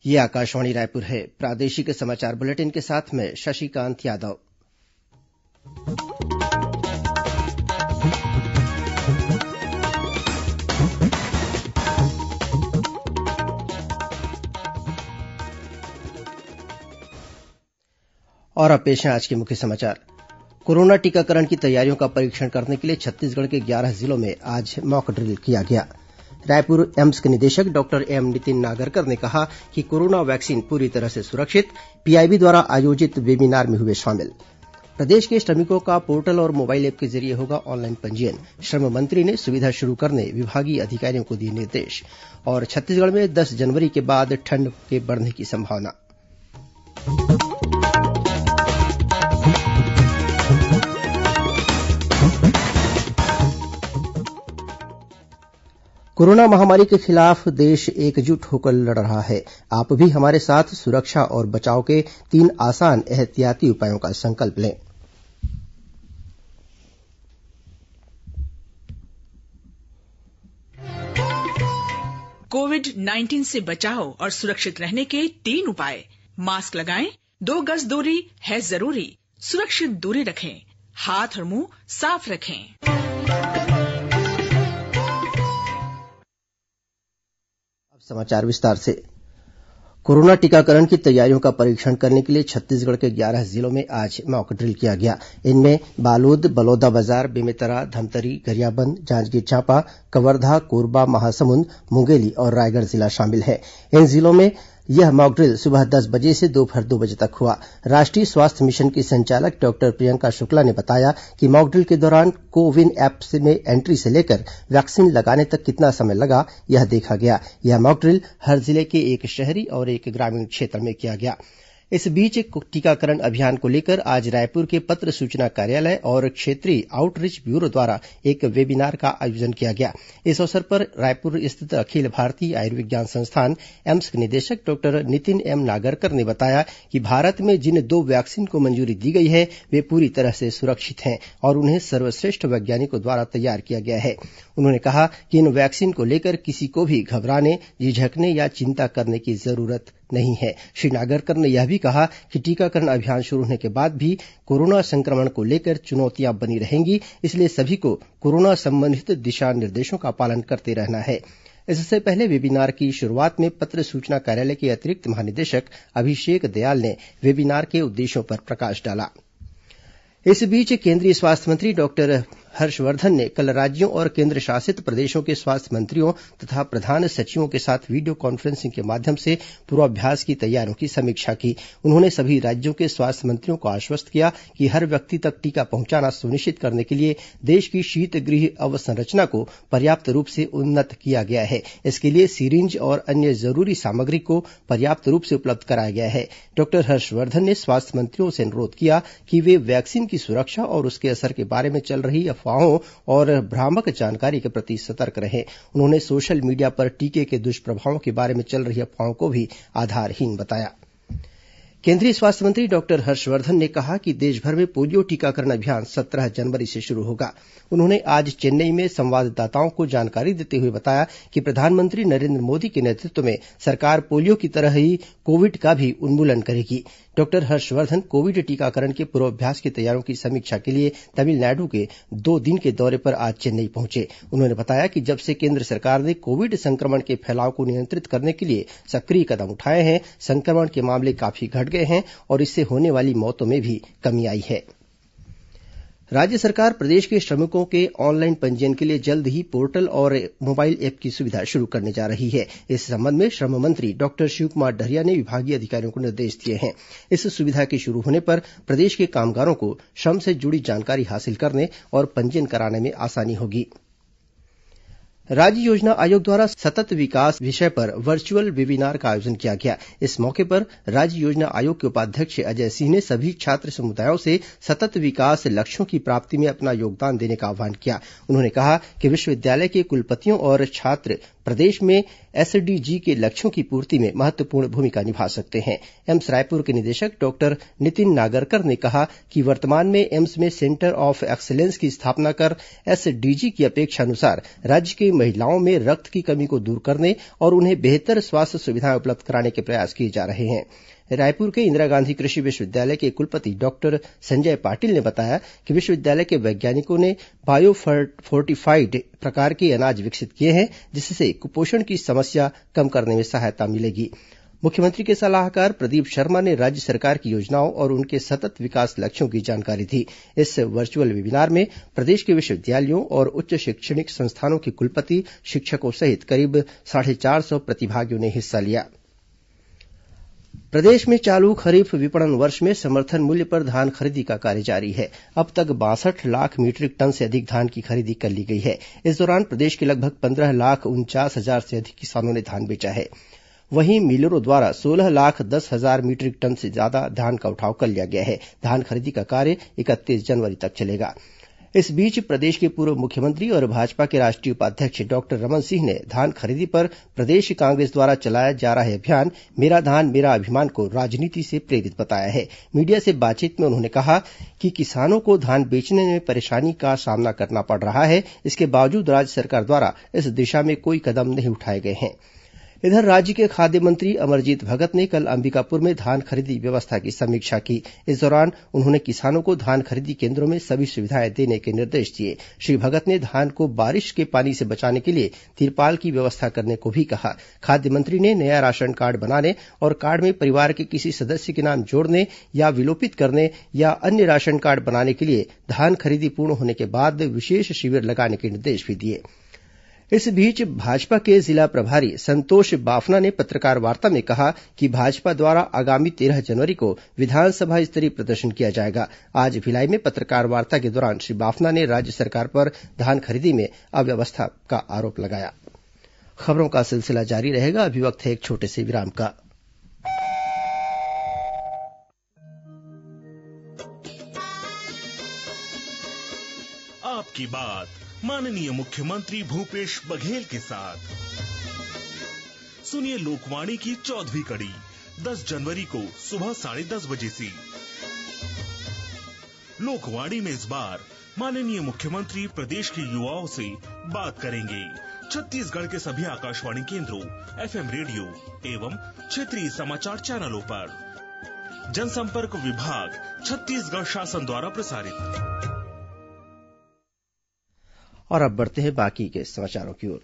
ये आकाशवाणी रायपुर है। प्रादेशिक समाचार बुलेटिन के साथ मैं शशिकांत यादव। और अब पेश है आज के मुख्य समाचार। कोरोना टीकाकरण की तैयारियों का परीक्षण करने के लिए छत्तीसगढ़ के 11 जिलों में आज मॉक ड्रिल किया गया। रायपुर एम्स के निदेशक डॉक्टर एम नितिन नागरकर ने कहा कि कोरोना वैक्सीन पूरी तरह से सुरक्षित। पीआईबी द्वारा आयोजित वेबिनार में हुए शामिल। प्रदेश के श्रमिकों का पोर्टल और मोबाइल ऐप के जरिए होगा ऑनलाइन पंजीयन। श्रम मंत्री ने सुविधा शुरू करने विभागीय अधिकारियों को दिए निर्देश। और छत्तीसगढ़ में 10 जनवरी के बाद ठंड के बढ़ने की संभावना। कोरोना महामारी के खिलाफ देश एकजुट होकर लड़ रहा है। आप भी हमारे साथ सुरक्षा और बचाव के 3 आसान एहतियाती उपायों का संकल्प लें। कोविड-19 से बचाव और सुरक्षित रहने के 3 उपाय। मास्क लगाएं, 2 गज दूरी है जरूरी, सुरक्षित दूरी रखें, हाथ और मुंह साफ रखें। समाचार विस्तार से। कोरोना टीकाकरण की तैयारियों का परीक्षण करने के लिए छत्तीसगढ़ के 11 जिलों में आज मॉक ड्रिल किया गया। इनमें बालोद, बलौदाबाजार, बेमेतरा, धमतरी, गरियाबंद, जांजगीर चांपा, कवर्धा, कोरबा, महासमुंद, मुंगेली और रायगढ़ जिला शामिल है। इन जिलों में यह मॉक ड्रिल सुबह 10 बजे से दोपहर 2 बजे तक हुआ। राष्ट्रीय स्वास्थ्य मिशन की संचालक डॉक्टर प्रियंका शुक्ला ने बताया कि मॉक ड्रिल के दौरान कोविन ऐप में एंट्री से लेकर वैक्सीन लगाने तक कितना समय लगा, यह देखा गया। यह मॉक ड्रिल हर जिले के एक शहरी और एक ग्रामीण क्षेत्र में किया गया। इस बीच टीकाकरण अभियान को लेकर आज रायपुर के पत्र सूचना कार्यालय और क्षेत्रीय आउटरीच ब्यूरो द्वारा एक वेबिनार का आयोजन किया गया। इस अवसर पर रायपुर स्थित अखिल भारतीय आयुर्विज्ञान संस्थान एम्स के निदेशक डॉक्टर नितिन एम नागरकर ने बताया कि भारत में जिन 2 वैक्सीन को मंजूरी दी गई है वे पूरी तरह से सुरक्षित हैं और उन्हें सर्वश्रेष्ठ वैज्ञानिकों द्वारा तैयार किया गया है। उन्होंने कहा कि इन वैक्सीन को लेकर किसी को भी घबराने, झिझकने या चिंता करने की जरूरत नहीं है। श्री नागरकर ने यह भी कहा कि टीकाकरण अभियान शुरू होने के बाद भी कोरोना संक्रमण को लेकर चुनौतियां बनी रहेंगी, इसलिए सभी को कोरोना संबंधित दिशा निर्देशों का पालन करते रहना है। इससे पहले वेबिनार की शुरुआत में पत्र सूचना कार्यालय के अतिरिक्त महानिदेशक अभिषेक दयाल ने वेबिनार के उद्देश्यों पर प्रकाश डाला। इस बीच केंद्रीय स्वास्थ्य मंत्री डॉक्टर हर्षवर्धन ने कल राज्यों और केंद्र शासित प्रदेशों के स्वास्थ्य मंत्रियों तथा प्रधान सचिवों के साथ वीडियो कॉन्फ्रेंसिंग के माध्यम से पूर्वाभ्यास की तैयारियों की समीक्षा की। उन्होंने सभी राज्यों के स्वास्थ्य मंत्रियों को आश्वस्त किया कि हर व्यक्ति तक टीका पहुंचाना सुनिश्चित करने के लिए देश की शीत गृह अवसंरचना को पर्याप्त रूप से उन्नत किया गया है। इसके लिए सीरिंज और अन्य जरूरी सामग्री को पर्याप्त रूप से उपलब्ध कराया गया है। डॉक्टर हर्षवर्धन ने स्वास्थ्य मंत्रियों से अनुरोध किया कि वे वैक्सीन की सुरक्षा और उसके असर के बारे में चल रही अफवाहों और भ्रामक जानकारी के प्रति सतर्क रहें। उन्होंने सोशल मीडिया पर टीके के दुष्प्रभावों के बारे में चल रही अफवाहों को भी आधारहीन बताया। केंद्रीय स्वास्थ्य मंत्री डॉक्टर हर्षवर्धन ने कहा कि देशभर में पोलियो टीकाकरण अभियान 17 जनवरी से शुरू होगा। उन्होंने आज चेन्नई में संवाददाताओं को जानकारी देते हुए बताया कि प्रधानमंत्री नरेंद्र मोदी के नेतृत्व में सरकार पोलियो की तरह ही कोविड का भी उन्मूलन करेगी। डॉक्टर हर्षवर्धन कोविड टीकाकरण के पूर्वाभ्यास की तैयारियों की समीक्षा के लिए तमिलनाडु के 2 दिन के दौरे पर आज चेन्नई पहुंचे। उन्होंने बताया कि जब से केंद्र सरकार ने कोविड संक्रमण के फैलाव को नियंत्रित करने के लिए सक्रिय कदम उठाए हैं, संक्रमण के मामले काफी घट गए हैं और इससे होने वाली मौतों में भी कमी आई है। राज्य सरकार प्रदेश के श्रमिकों के ऑनलाइन पंजीयन के लिए जल्द ही पोर्टल और मोबाइल ऐप की सुविधा शुरू करने जा रही है। इस संबंध में श्रम मंत्री डॉक्टर शिवकुमार डहरिया ने विभागीय अधिकारियों को निर्देश दिए हैं। इस सुविधा के शुरू होने पर प्रदेश के कामगारों को श्रम से जुड़ी जानकारी हासिल करने और पंजीयन कराने में आसानी होगी। राज्य योजना आयोग द्वारा सतत विकास विषय पर वर्चुअल वेबिनार का आयोजन किया गया। इस मौके पर राज्य योजना आयोग के उपाध्यक्ष अजय सिंह ने सभी छात्र समुदायों से सतत विकास लक्ष्यों की प्राप्ति में अपना योगदान देने का आह्वान किया। उन्होंने कहा कि विश्वविद्यालय के कुलपतियों और छात्र प्रदेश में एसडीजी के लक्ष्यों की पूर्ति में महत्वपूर्ण भूमिका निभा सकते हैं। एम्स रायपुर के निदेशक डॉक्टर नितिन नागरकर ने कहा कि वर्तमान में एम्स में सेंटर ऑफ एक्सीलेंस की स्थापना कर एसडीजी की अपेक्षा अनुसार राज्य की महिलाओं में रक्त की कमी को दूर करने और उन्हें बेहतर स्वास्थ्य सुविधाएं उपलब्ध कराने के प्रयास किए जा रहे हैं। रायपुर के इंदिरा गांधी कृषि विश्वविद्यालय के कुलपति डॉक्टर संजय पाटिल ने बताया कि विश्वविद्यालय के वैज्ञानिकों ने बायो फोर्टिफाइड प्रकार के अनाज विकसित किए हैं, जिससे कुपोषण की समस्या कम करने में सहायता मिलेगी। मुख्यमंत्री के सलाहकार प्रदीप शर्मा ने राज्य सरकार की योजनाओं और उनके सतत विकास लक्ष्यों की जानकारी दी। इस वर्चुअल वेबिनार में प्रदेश के विश्वविद्यालयों और उच्च शैक्षणिक संस्थानों के कुलपति, शिक्षकों सहित करीब 450 प्रतिभागियों ने हिस्सा लिया। प्रदेश में चालू खरीफ विपणन वर्ष में समर्थन मूल्य पर धान खरीदी का कार्य जारी है। अब तक 62 लाख मीट्रिक टन से अधिक धान की खरीदी कर ली गई है। इस दौरान प्रदेश के लगभग 15,49,000 से अधिक किसानों ने धान बेचा है। वहीं मिलरों द्वारा 16,10,000 मीट्रिक टन से ज्यादा धान का उठाव कर लिया गया है। धान खरीदी का कार्य 31 जनवरी तक चलेगा। इस बीच प्रदेश के पूर्व मुख्यमंत्री और भाजपा के राष्ट्रीय उपाध्यक्ष डॉक्टर रमन सिंह ने धान खरीदी पर प्रदेश कांग्रेस द्वारा चलाया जा रहा अभियान मेरा धान मेरा अभिमान को राजनीति से प्रेरित बताया है। मीडिया से बातचीत में उन्होंने कहा कि किसानों को धान बेचने में परेशानी का सामना करना पड़ रहा है। इसके बावजूद राज्य सरकार द्वारा इस दिशा में कोई कदम नहीं उठाए गए हैं। इधर राज्य के खाद्य मंत्री अमरजीत भगत ने कल अंबिकापुर में धान खरीदी व्यवस्था की समीक्षा की। इस दौरान उन्होंने किसानों को धान खरीदी केन्द्रों में सभी सुविधाएं देने के निर्देश दिए। श्री भगत ने धान को बारिश के पानी से बचाने के लिए तिरपाल की व्यवस्था करने को भी कहा। खाद्य मंत्री ने नया राशन कार्ड बनाने और कार्ड में परिवार के किसी सदस्य के नाम जोड़ने या विलोपित करने या अन्य राशन कार्ड बनाने के लिए धान खरीदी पूर्ण होने के बाद विशेष शिविर लगाने के निर्देश भी दिए। इस बीच भाजपा के जिला प्रभारी संतोष बाफना ने पत्रकार वार्ता में कहा कि भाजपा द्वारा आगामी 13 जनवरी को विधानसभा स्तरीय प्रदर्शन किया जाएगा। आज भिलाई में पत्रकार वार्ता के दौरान श्री बाफना ने राज्य सरकार पर धान खरीदी में अव्यवस्था का आरोप लगाया। खबरों का सिलसिला जारी रहेगा। अभी वक्त है एक छोटे से विराम का। आपकी बात माननीय मुख्यमंत्री भूपेश बघेल के साथ सुनिए लोकवाणी की 14वीं कड़ी 10 जनवरी को सुबह 10:30 बजे से। लोकवाणी में इस बार माननीय मुख्यमंत्री प्रदेश के युवाओं से बात करेंगे। छत्तीसगढ़ के सभी आकाशवाणी केंद्रों, FM रेडियो एवं क्षेत्रीय समाचार चैनलों पर। जनसंपर्क विभाग, छत्तीसगढ़ शासन द्वारा प्रसारित। और अब बढ़ते हैं बाकी के समाचारों की ओर।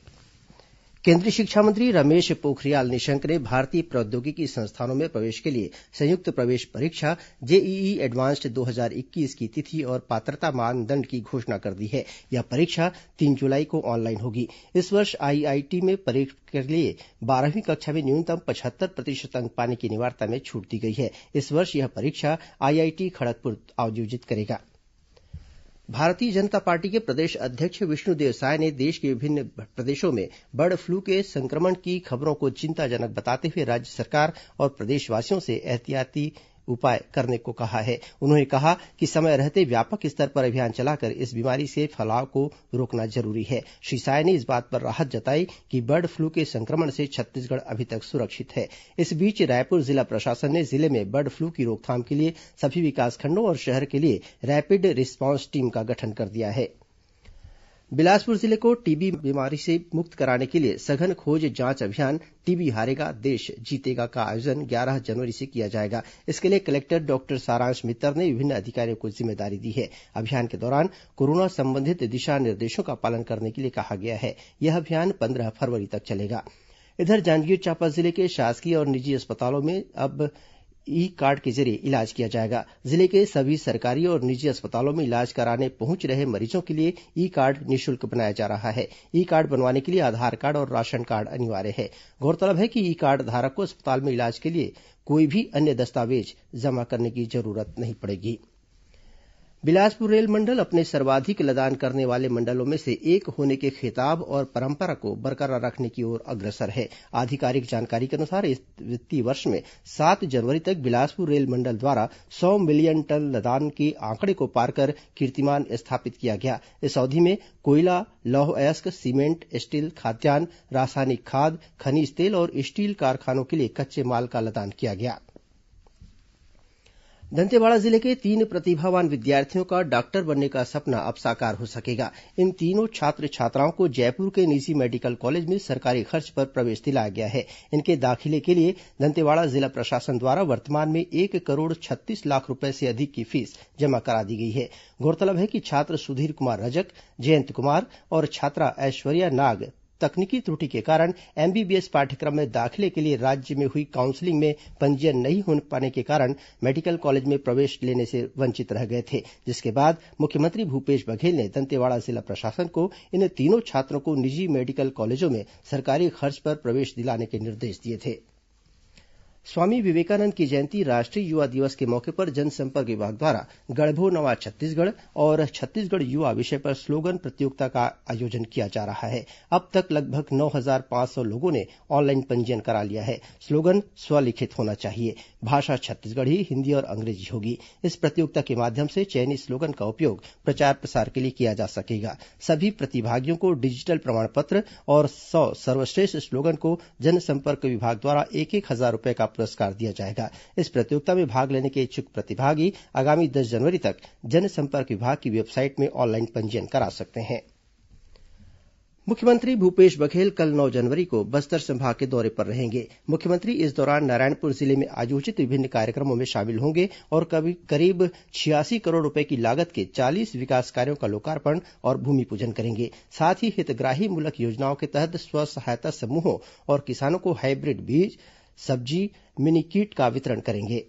केंद्रीय शिक्षा मंत्री रमेश पोखरियाल निशंक ने भारतीय प्रौद्योगिकी संस्थानों में प्रवेश के लिए संयुक्त प्रवेश परीक्षा जेईई एडवांस्ड 2021 की तिथि और पात्रता मानदंड की घोषणा कर दी है। यह परीक्षा 3 जुलाई को ऑनलाइन होगी। इस वर्ष आईआईटी में प्रवेश के लिए 12वीं कक्षा में न्यूनतम 75% अंक पाने की अनिवार्यता में छूट दी गई है। इस वर्ष यह परीक्षा आईआईटी खड़गपुर आयोजित करेगा। भारतीय जनता पार्टी के प्रदेश अध्यक्ष विष्णुदेव साय ने देश के विभिन्न प्रदेशों में बर्ड फ्लू के संक्रमण की खबरों को चिंताजनक बताते हुए राज्य सरकार और प्रदेशवासियों से एहतियाती उपाय करने को कहा है। उन्होंने कहा कि समय रहते व्यापक स्तर पर अभियान चलाकर इस बीमारी से फैलाव को रोकना जरूरी है। श्री साय ने इस बात पर राहत जताई कि बर्ड फ्लू के संक्रमण से छत्तीसगढ़ अभी तक सुरक्षित है। इस बीच रायपुर जिला प्रशासन ने जिले में बर्ड फ्लू की रोकथाम के लिए सभी विकासखंडों और शहर के लिए रैपिड रिस्पांस टीम का गठन कर दिया है। बिलासपुर जिले को टीबी बीमारी से मुक्त कराने के लिए सघन खोज जांच अभियान टीबी हारेगा देश जीतेगा का आयोजन 11 जनवरी से किया जाएगा। इसके लिए कलेक्टर डॉक्टर सारांश मित्तर ने विभिन्न अधिकारियों को जिम्मेदारी दी है। अभियान के दौरान कोरोना संबंधित दिशा निर्देशों का पालन करने के लिए कहा गया है। यह अभियान 15 फरवरी तक चलेगा। इधर जांजगीर चांपा जिले के शासकीय और निजी अस्पतालों में अब ई कार्ड के जरिए इलाज किया जाएगा। जिले के सभी सरकारी और निजी अस्पतालों में इलाज कराने पहुंच रहे मरीजों के लिए ई कार्ड निःशुल्क बनाया जा रहा है। ई कार्ड बनवाने के लिए आधार कार्ड और राशन कार्ड अनिवार्य है। गौरतलब है कि ई कार्ड धारक को अस्पताल में इलाज के लिए कोई भी अन्य दस्तावेज जमा करने की जरूरत नहीं पड़ेगी। बिलासपुर रेल मंडल अपने सर्वाधिक लदान करने वाले मंडलों में से एक होने के खिताब और परंपरा को बरकरार रखने की ओर अग्रसर है। आधिकारिक जानकारी के अनुसार इस वित्तीय वर्ष में 7 जनवरी तक बिलासपुर रेल मंडल द्वारा 100 मिलियन टन लदान के आंकड़े को पार कर कीर्तिमान स्थापित किया गया। इस अवधि में कोयला, लौह अयस्क, सीमेंट, स्टील, खाद्यान्न, रासायनिक खाद, खनिज तेल और स्टील कारखानों के लिए कच्चे माल का लदान किया गया। दंतेवाड़ा जिले के 3 प्रतिभावान विद्यार्थियों का डॉक्टर बनने का सपना अब साकार हो सकेगा। इन तीनों छात्र छात्राओं को जयपुर के निजी मेडिकल कॉलेज में सरकारी खर्च पर प्रवेश दिलाया गया है। इनके दाखिले के लिए दंतेवाड़ा जिला प्रशासन द्वारा वर्तमान में 1,36,00,000 रूपये से अधिक की फीस जमा करा दी गई है। गौरतलब है कि छात्र सुधीर कुमार रजक, जयंत कुमार और छात्रा ऐश्वर्या नाग तकनीकी त्रुटि के कारण एमबीबीएस पाठ्यक्रम में दाखिले के लिए राज्य में हुई काउंसलिंग में पंजीयन नहीं हो पाने के कारण मेडिकल कॉलेज में प्रवेश लेने से वंचित रह गए थे, जिसके बाद मुख्यमंत्री भूपेश बघेल ने दंतेवाड़ा जिला प्रशासन को इन तीनों छात्रों को निजी मेडिकल कॉलेजों में सरकारी खर्च पर प्रवेश दिलाने के निर्देश दिए थे। स्वामी विवेकानंद की जयंती राष्ट्रीय युवा दिवस के मौके पर जनसंपर्क विभाग द्वारा गढ़बो नवा छत्तीसगढ़ और छत्तीसगढ़ युवा विषय पर स्लोगन प्रतियोगिता का आयोजन किया जा रहा है। अब तक लगभग 9,500 लोगों ने ऑनलाइन पंजीयन करा लिया है। स्लोगन स्वलिखित होना चाहिए। भाषा छत्तीसगढ़ी, हिंदी और अंग्रेजी होगी। इस प्रतियोगिता के माध्यम से चयनित स्लोगन का उपयोग प्रचार प्रसार के लिए किया जा सकेगा। सभी प्रतिभागियों को डिजिटल प्रमाण पत्र और 100 सर्वश्रेष्ठ स्लोगन को जनसंपर्क विभाग द्वारा 1,000 रुपये का पुरस्कार दिया जाएगा। इस प्रतियोगिता में भाग लेने के इच्छुक प्रतिभागी आगामी 10 जनवरी तक जनसंपर्क विभाग की वेबसाइट में ऑनलाइन पंजीयन करा सकते हैं। मुख्यमंत्री भूपेश बघेल कल 9 जनवरी को बस्तर संभाग के दौरे पर रहेंगे। मुख्यमंत्री इस दौरान नारायणपुर जिले में आयोजित विभिन्न कार्यक्रमों में शामिल होंगे और करीब 86 करोड़ रुपए की लागत के 40 विकास कार्यों का लोकार्पण और भूमि पूजन करेंगे। साथ ही हितग्राही मूलक योजनाओं के तहत स्व सहायता समूहों और किसानों को हाइब्रिड बीज, सब्जी, मिनी किट का वितरण करेंगे।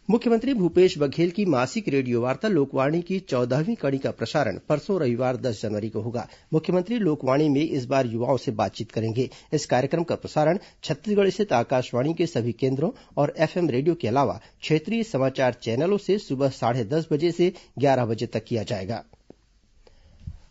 मुख्यमंत्री भूपेश बघेल की मासिक रेडियोवार्ता लोकवाणी की 14वीं कड़ी का प्रसारण परसों रविवार 10 जनवरी को होगा। मुख्यमंत्री लोकवाणी में इस बार युवाओं से बातचीत करेंगे। इस कार्यक्रम का प्रसारण छत्तीसगढ़ स्थित आकाशवाणी के सभी केंद्रों और एफएम रेडियो के अलावा क्षेत्रीय समाचार चैनलों से सुबह 10:30 बजे से 11 बजे तक किया जाएगा।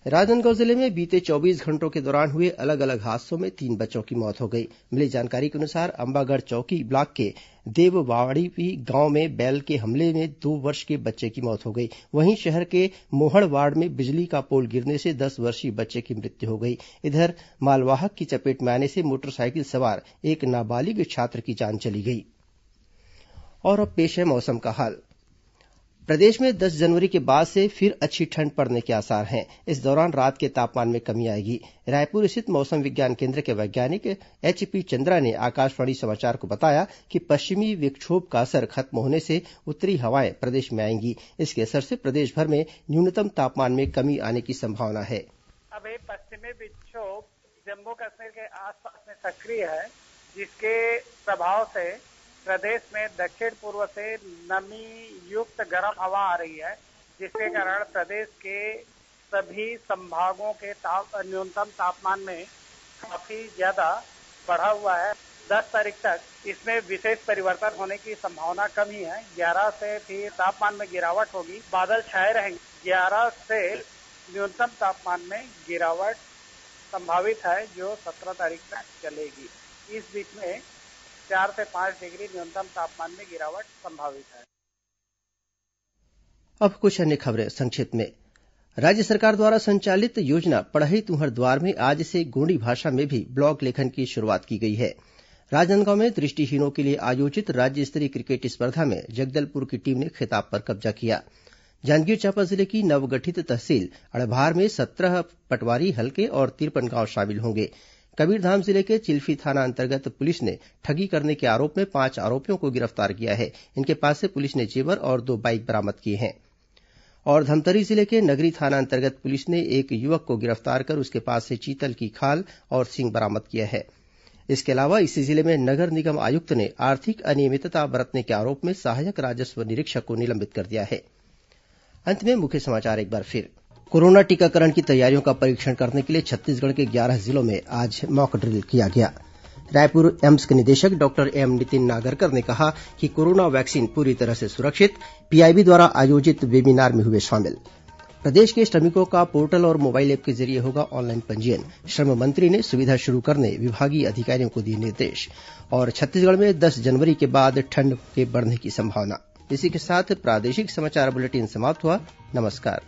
राजनांदगांव जिले में बीते 24 घंटों के दौरान हुए अलग अलग हादसों में 3 बच्चों की मौत हो गई। मिली जानकारी के अनुसार अंबागढ़ चौकी ब्लॉक के देववाड़ी गांव में बैल के हमले में 2 वर्ष के बच्चे की मौत हो गई। वहीं शहर के मोहड़ वार्ड में बिजली का पोल गिरने से 10 वर्षीय बच्चे की मृत्यु हो गई। इधर मालवाहक की चपेट में आने से मोटरसाइकिल सवार एक नाबालिग छात्र की जान चली गई। और अब पेश है मौसम का हाल। प्रदेश में 10 जनवरी के बाद से फिर अच्छी ठंड पड़ने के आसार हैं। इस दौरान रात के तापमान में कमी आएगी। रायपुर स्थित मौसम विज्ञान केंद्र के वैज्ञानिक एचपी चंद्रा ने आकाशवाणी समाचार को बताया कि पश्चिमी विक्षोभ का असर खत्म होने से उत्तरी हवाएं प्रदेश में आएंगी। इसके असर से प्रदेश भर में न्यूनतम तापमान में कमी आने की संभावना है। अब ये पश्चिमी विक्षोभ जम्मू कश्मीर के आसपास में सक्रिय है, जिसके प्रभाव से प्रदेश में दक्षिण पूर्व से नमी युक्त गर्म हवा आ रही है, जिसके कारण प्रदेश के सभी संभागों के न्यूनतम तापमान में काफी ज्यादा बढ़ा हुआ है। 10 तारीख तक इसमें विशेष परिवर्तन होने की संभावना कम ही है। 11 से फिर तापमान में गिरावट होगी, बादल छाए रहेंगे। 11 से न्यूनतम तापमान में गिरावट संभावित है, जो 17 तारीख तक चलेगी। इस बीच में 4 से 5 डिग्री न्यूनतम तापमान में गिरावट संभावित है। अब कुछ अन्य खबरें संक्षिप्त में। राज्य सरकार द्वारा संचालित योजना पढ़ई तुंहर द्वार में आज से गोंडी भाषा में भी ब्लॉग लेखन की शुरुआत की गई है। राजनांदगांव में दृष्टिहीनों के लिए आयोजित राज्य स्तरीय क्रिकेट स्पर्धा में जगदलपुर की टीम ने खिताब पर कब्जा किया। जांजगीर चांपा जिले की नवगठित तहसील अड़भार में 17 पटवारी हल्के और 53 गांव शामिल होंगे। कबीरधाम जिले के चिल्फी थाना अंतर्गत पुलिस ने ठगी करने के आरोप में 5 आरोपियों को गिरफ्तार किया है। इनके पास से पुलिस ने जेवर और 2 बाइक बरामद किए हैं। और धमतरी जिले के नगरी थाना अंतर्गत पुलिस ने एक युवक को गिरफ्तार कर उसके पास से चीतल की खाल और सींग बरामद किया है। इसके अलावा इसी जिले में नगर निगम आयुक्त ने आर्थिक अनियमितता बरतने के आरोप में सहायक राजस्व निरीक्षक को निलंबित कर दिया है। अंत में मुख्य समाचार एक बार फिर। कोरोना टीकाकरण की तैयारियों का परीक्षण करने के लिए छत्तीसगढ़ के 11 जिलों में आज मॉक ड्रिल किया गया। रायपुर एम्स के निदेशक डॉक्टर एम नितिन नागरकर ने कहा कि कोरोना वैक्सीन पूरी तरह से सुरक्षित, पीआईबी द्वारा आयोजित वेबिनार में हुए शामिल। प्रदेश के श्रमिकों का पोर्टल और मोबाइल ऐप के जरिए होगा ऑनलाइन पंजीयन। श्रम मंत्री ने सुविधा शुरू करने विभागीय अधिकारियों को दिए निर्देश। और छत्तीसगढ़ में 10 जनवरी के बाद ठंड के बढ़ने की संभावना। इसी के साथ प्रादेशिक समाचार बुलेटिन समाप्त हुआ। नमस्कार।